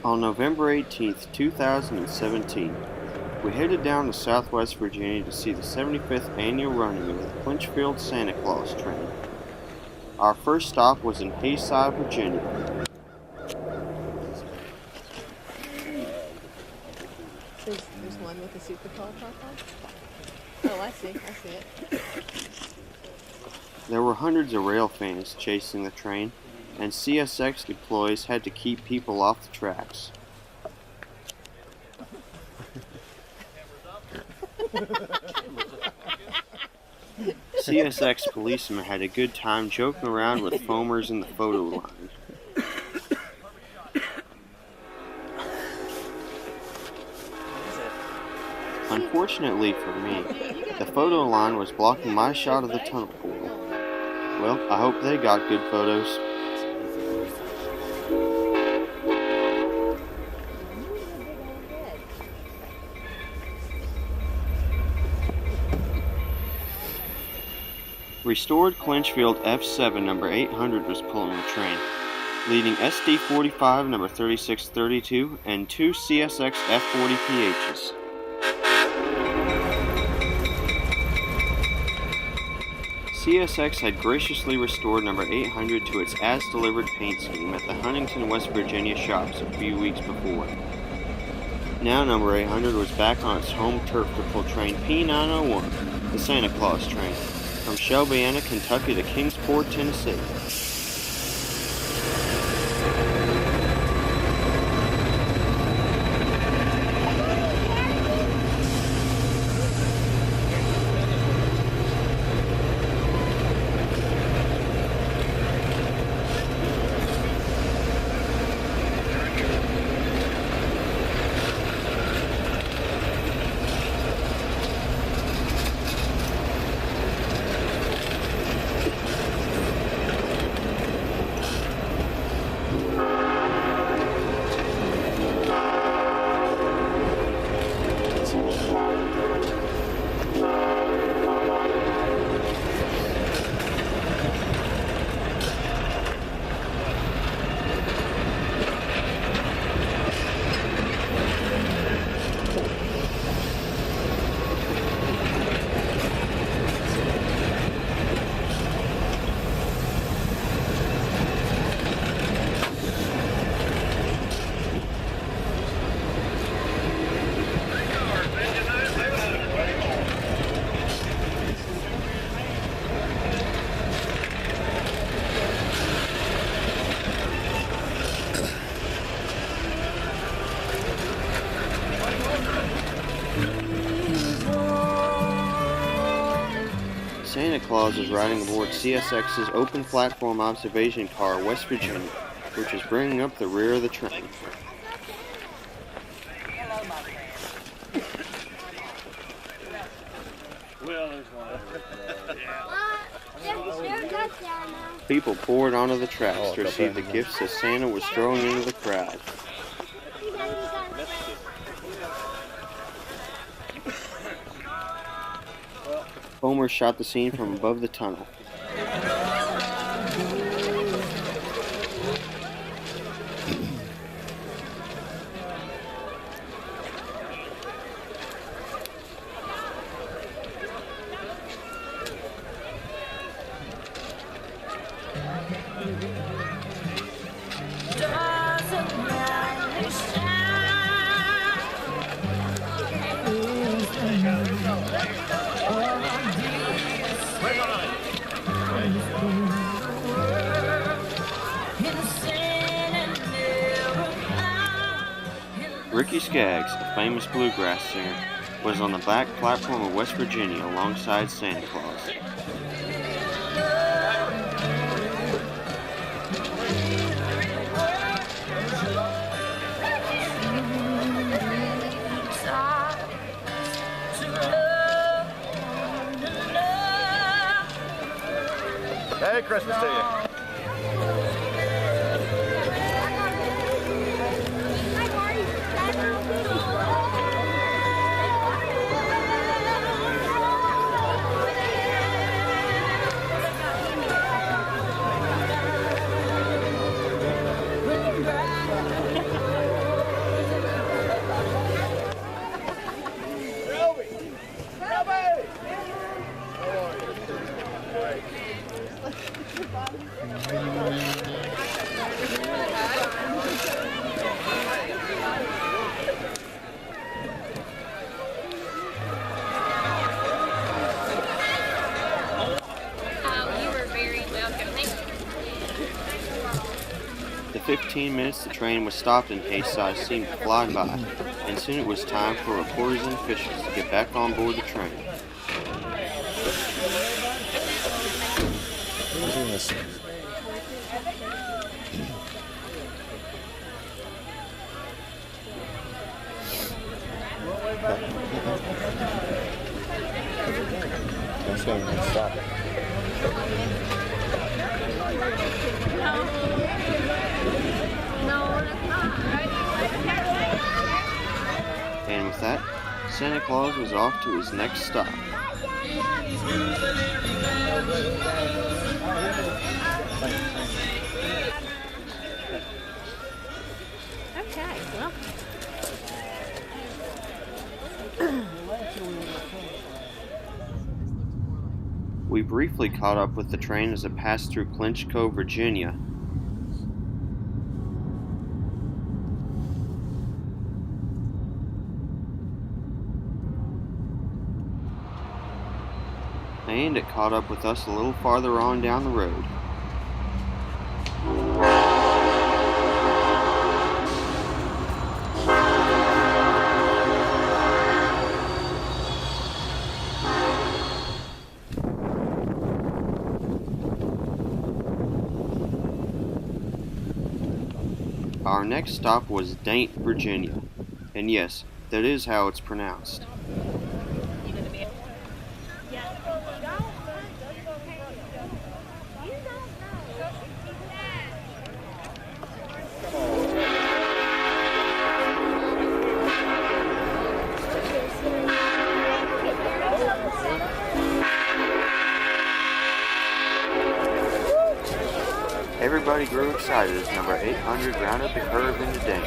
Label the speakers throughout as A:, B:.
A: On November 18, 2017, we headed down to Southwest Virginia to see the 75th annual running of the Clinchfield Santa Train. Our first stop was in Haysi, Virginia.
B: There's one with a super tall top on? Oh, I see it.
A: There were hundreds of rail fans chasing the train, and CSX employees had to keep people off the tracks. CSX policemen had a good time joking around with foamers in the photo line. Unfortunately for me, the photo line was blocking my shot of the tunnel portal. Well, I hope they got good photos. Restored Clinchfield F7 No. 800 was pulling the train, leading SD45 No. 3632 and two CSX F40 PHs. CSX had graciously restored No. 800 to its as-delivered paint scheme at the Huntington, West Virginia shops a few weeks before. Now No. 800 was back on its home turf to pull train P901, the Santa Claus train, from Shelbiana, Kentucky to Kingsport, Tennessee. Santa Claus is riding aboard CSX's open platform observation car, West Virginia, which is bringing up the rear of the train. People poured onto the tracks to receive the gifts that Santa was throwing into the crowd. Homer shot the scene from above the tunnel. Skaggs, a famous bluegrass singer, was on the back platform of West Virginia alongside Santa Claus.
C: Merry Christmas to you.
A: 15 minutes, the train was stopped and Haysi seemed to fly by, and soon it was time for reporters and officials to get back on board the train.
C: That's going to stop.
A: And with that, Santa Claus was off to his next stop.
B: Okay, well.
A: We briefly caught up with the train as it passed through Clinchco, Virginia. And it caught up with us a little farther on down the road. Our next stop was Daint, Virginia. And yes, that is how it's pronounced. Everybody grew excited as number 800 rounded the curve into Daint.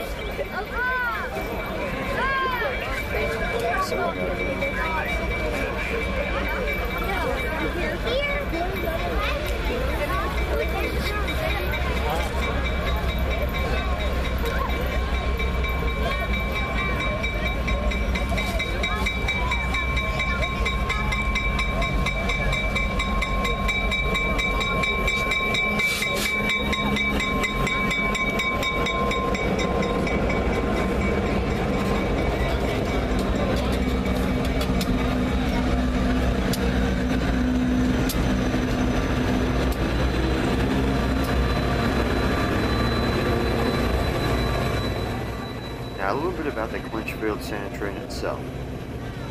A: Now a little bit about the Clinchfield Santa Train itself.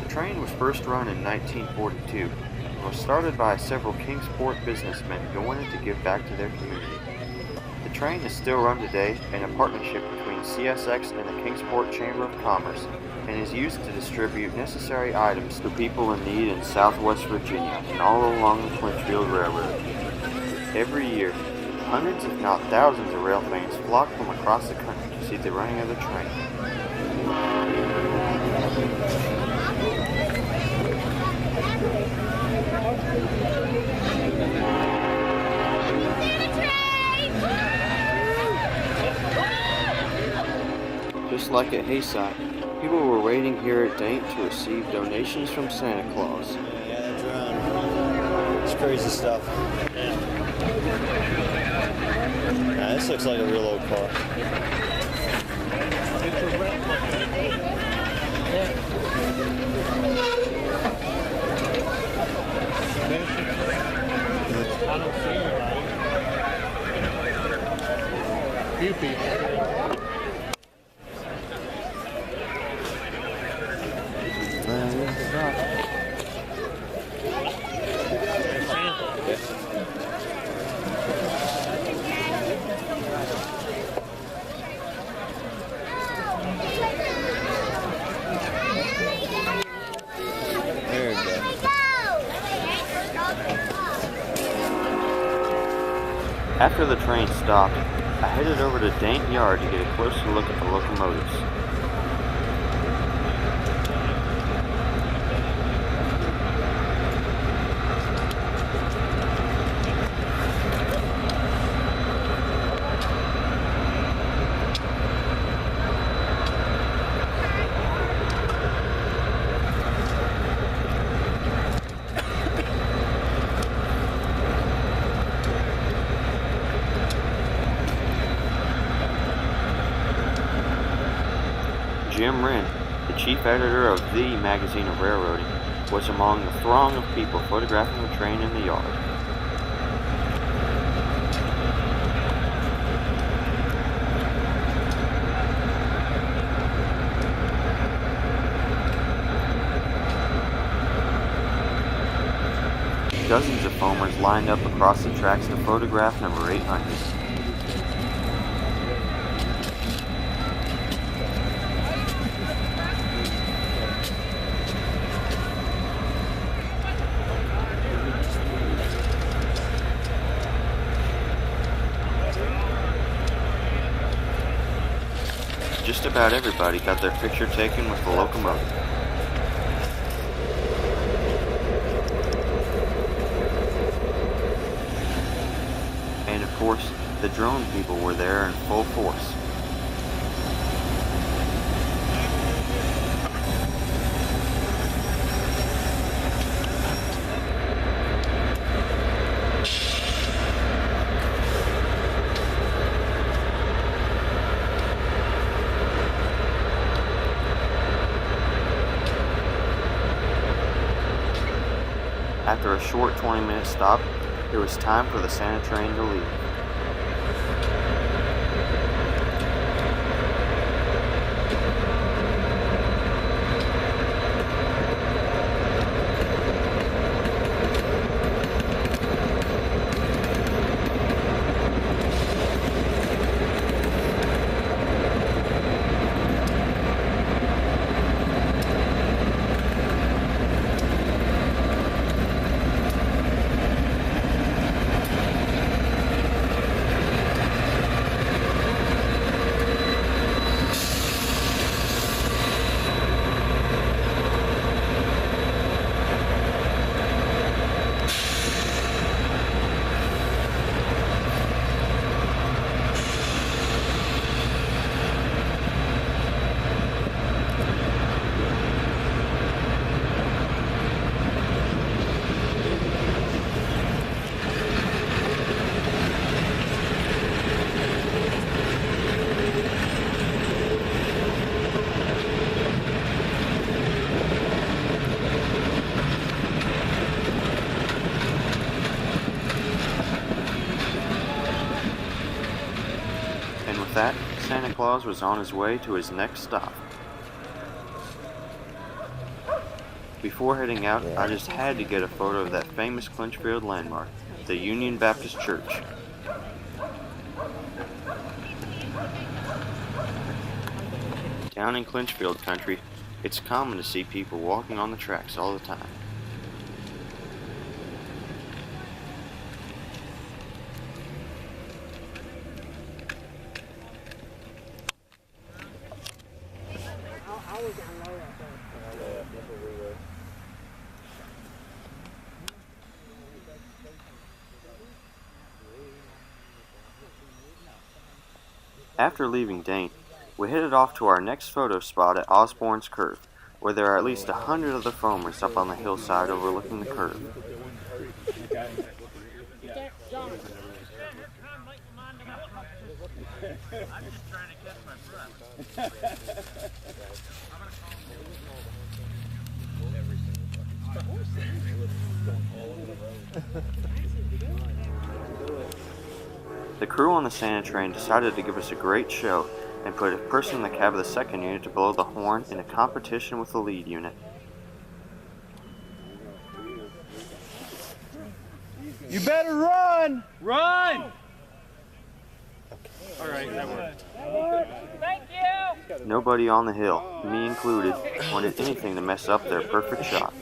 A: The train was first run in 1942 and was started by several Kingsport businessmen who wanted to give back to their community. The train is still run today in a partnership between CSX and the Kingsport Chamber of Commerce and is used to distribute necessary items to people in need in southwest Virginia and all along the Clinchfield Railroad. Every year, hundreds if not thousands of railfans flock from across the country to see the running of the train. Just like at Haysi, people were waiting here at Daint to receive donations from Santa Claus.
C: Yeah, that's around. It's crazy stuff. Yeah, this looks like a real old car.
D: I don't see anybody. Few people.
A: After the train stopped, I headed over to Daint Yard to get a closer look at the locomotives. Jim Wrinn, the chief editor of the Magazine of Railroading, was among the throng of people photographing the train in the yard. Dozens of foamers lined up across the tracks to photograph number 800. Just about everybody got their picture taken with the locomotive. And of course, the drone people were there in full force. After a short 20-minute stop, it was time for the Santa train to leave. That, Santa Claus was on his way to his next stop. Before heading out, I just had to get a photo of that famous Clinchfield landmark, the Union Baptist Church. Down in Clinchfield country, it's common to see people walking on the tracks all the time. After leaving Dane, we headed off to our next photo spot at Osbourne's Curve, where there are at least 100 other foamers up on the hillside overlooking the curve. The crew on the Santa train decided to give us a great show and put a person in the cab of the second unit to blow the horn in a competition with the lead unit.
E: You better run!
D: Run! All right, that worked.
F: Thank you!
A: Nobody on the hill, me included, wanted anything to mess up their perfect shot.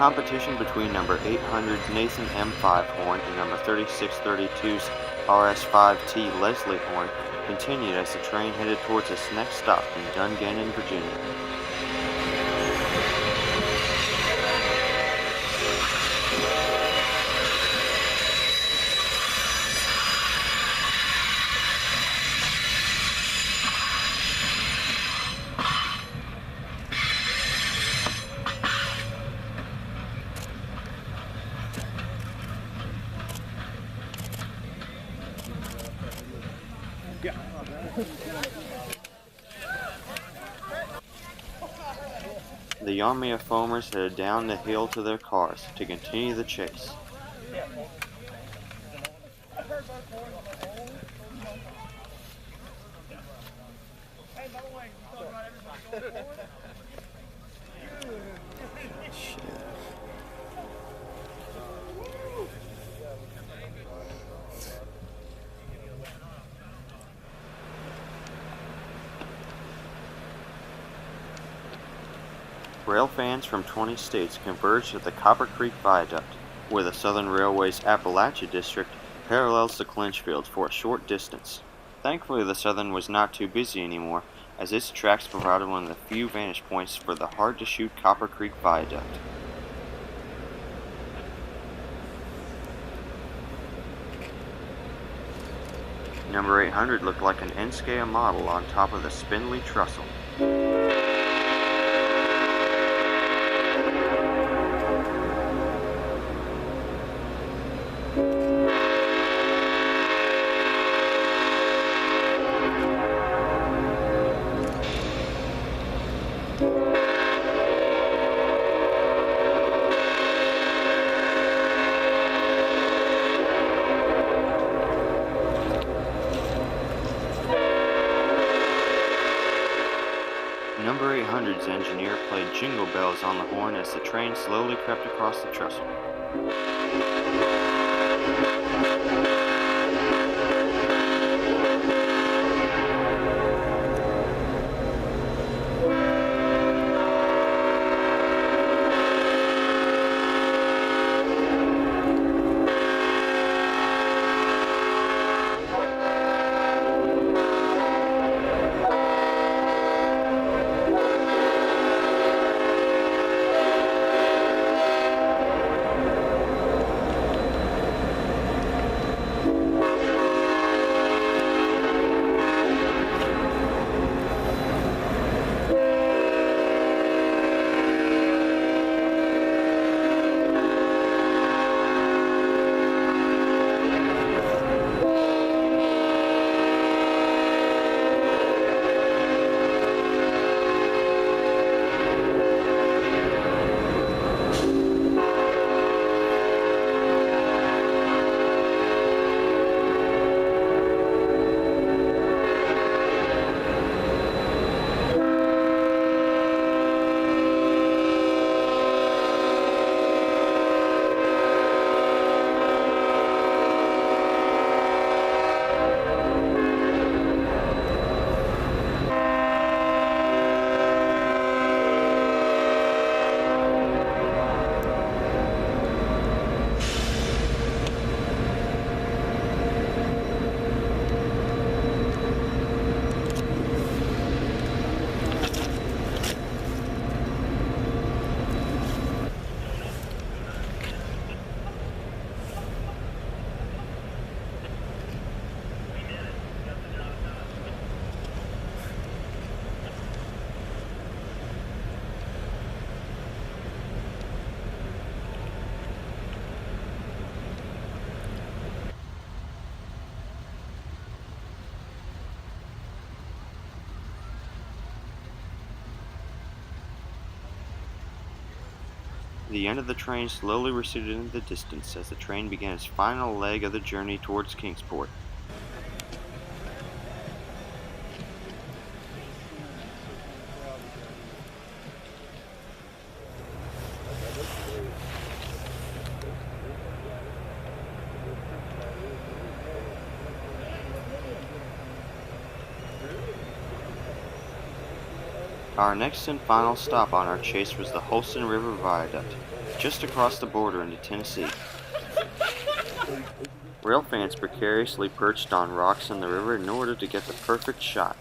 A: competition between number 800's Nathan M5 horn and number 3632's RS5T Leslie horn continued as the train headed towards its next stop in Dungannon, Virginia. The army of foamers headed down the hill to their cars to continue the chase. Rail fans from 20 states converged at the Copper Creek Viaduct, where the Southern Railway's Appalachia District parallels the Clinchfield for a short distance. Thankfully, the Southern was not too busy anymore, as its tracks provided one of the few vantage points for the hard-to-shoot Copper Creek Viaduct. Number 800 looked like an N-scale model on top of the spindly trestle. Number 800's engineer played jingle bells on the horn as the train slowly crept across the trestle. The end of the train slowly receded into the distance as the train began its final leg of the journey towards Kingsport. Our next and final stop on our chase was the Holston River Viaduct, just across the border into Tennessee. Railfans precariously perched on rocks in the river in order to get the perfect shot.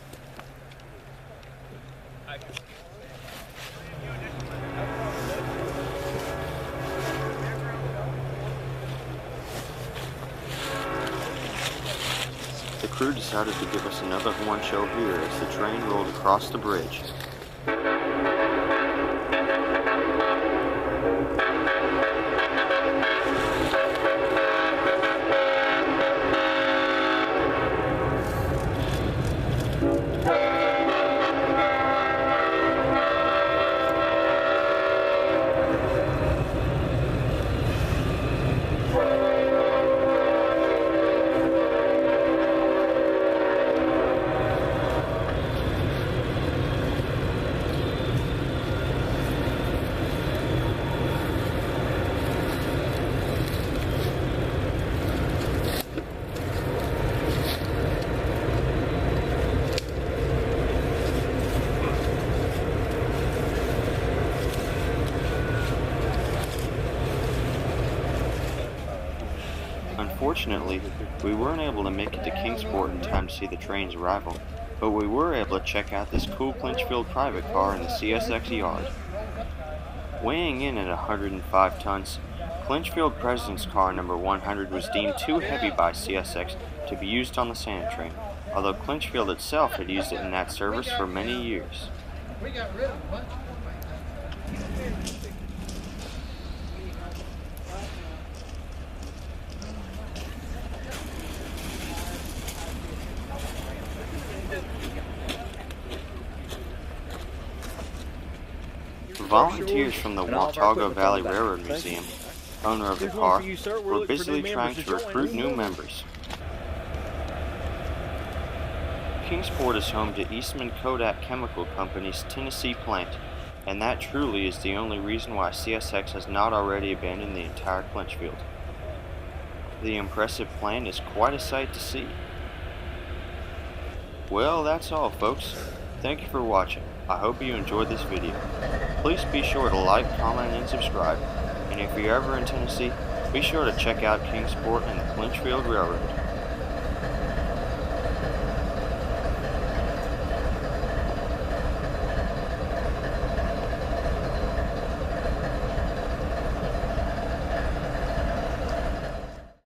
A: The crew decided to give us another horn show here as the train rolled across the bridge. Unfortunately, we weren't able to make it to Kingsport in time to see the train's arrival, but we were able to check out this cool Clinchfield private car in the CSX Yard. Weighing in at 105 tons, Clinchfield President's Car number 100 was deemed too heavy by CSX to be used on the Santa Train, although Clinchfield itself had used it in that service for many years.
D: We got rid of a bunch.
A: Volunteers from the Watauga Valley Railroad Museum, owner of the car, were busily trying to recruit new members. Kingsport is home to Eastman Kodak Chemical Company's Tennessee plant, and that truly is the only reason why CSX has not already abandoned the entire Clinchfield. The impressive plant is quite a sight to see. Well, that's all, folks. Thank you for watching. I hope you enjoyed this video. Please be sure to like, comment, and subscribe. And if you're ever in Tennessee, be sure to check out Kingsport and the Clinchfield Railroad.